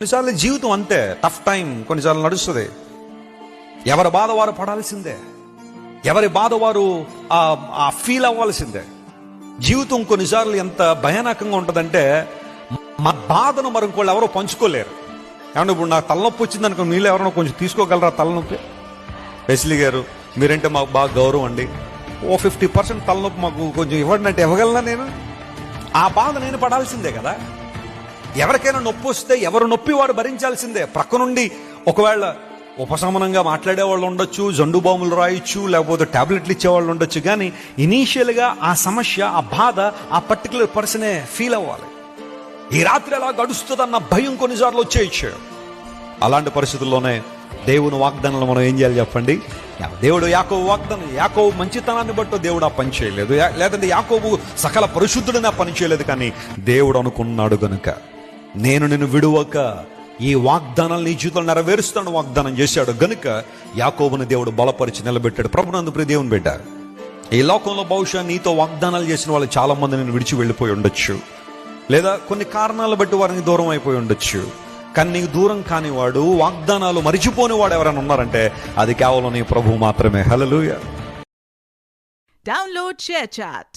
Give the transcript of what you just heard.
కొన్నిసార్లు జీవితం అంతే, టఫ్ టైం కొన్నిసార్లు నడుస్తుంది. ఎవరి బాధ వారు పడాల్సిందే, ఎవరి బాధ వారు ఫీల్ అవ్వాల్సిందే. జీవితం కొన్నిసార్లు ఎంత భయానకంగా ఉంటుందంటే మా బాధను మరి ఇంకోళ్ళు ఎవరో పంచుకోలేరు. ఏమన్నా ఇప్పుడు నాకు తలనొప్పి వచ్చింది అనుకో, మీలో ఎవరైనా కొంచెం తీసుకోగలరా తలనొప్పి? వెస్లీ గారు మీరంటే మాకు బాగా గౌరవం అండి, ఓ 50% తలనొప్పి మాకు కొంచెం ఇవ్వండి అంటే ఇవ్వగలనా నేను? ఆ బాధ నేను పడాల్సిందే కదా. ఎవరికైనా నొప్పి వస్తే ఎవరు నొప్పి వాడు భరించాల్సిందే. ప్రక్క నుండి ఒకవేళ ఉపశమనంగా మాట్లాడేవాళ్ళు ఉండొచ్చు, జండు బాములు రాయొచ్చు, లేకపోతే టాబ్లెట్లు ఇచ్చేవాళ్ళు ఉండొచ్చు, కానీ ఇనీషియల్గా ఆ సమస్య, ఆ బాధ ఆ పర్టికులర్ పర్సనే ఫీల్ అవ్వాలి. ఈ రాత్రి ఎలా గడుస్తుందన్న భయం కొన్నిసార్లు వచ్చేయచ్చు. అలాంటి పరిస్థితుల్లోనే దేవుని వాగ్దానాలు మనం ఏం చేయాలి చెప్పండి? దేవుడు యాకోబు వాగ్దానం, యాకోబు మంచితనాన్ని బట్టి దేవుడు ఆ పని చేయలేదు, లేదంటే యాకోబు సకల పరిశుద్ధుడిని ఆ పని చేయలేదు, కానీ దేవుడు అనుకున్నాడు గనుక నేను నిన్ను విడువక ఈ వాగ్దానాలు నీ జీవితంలో నెరవేరుస్తాను వాగ్దానం చేశాడు గనుక యాకోబుని దేవుడు బలపరిచి నిలబెట్టాడు. ప్రభునందు ప్రియ దేవుని బిడ్డ, ఈ లోకంలో బహుశా నీతో వాగ్దానాలు చేసిన వాళ్ళు చాలా మంది నేను విడిచి వెళ్ళిపోయి ఉండొచ్చు, లేదా కొన్ని కారణాలు బట్టి వారిని దూరం అయిపోయి ఉండొచ్చు. కానీ నీకు దూరం కానివాడు, వాగ్దానాలు మరిచిపోని వాడు ఎవరైనా ఉన్నారంటే అది కేవలం నీ ప్రభువు మాత్రమే. హల్లెలూయా. Download ShareChat.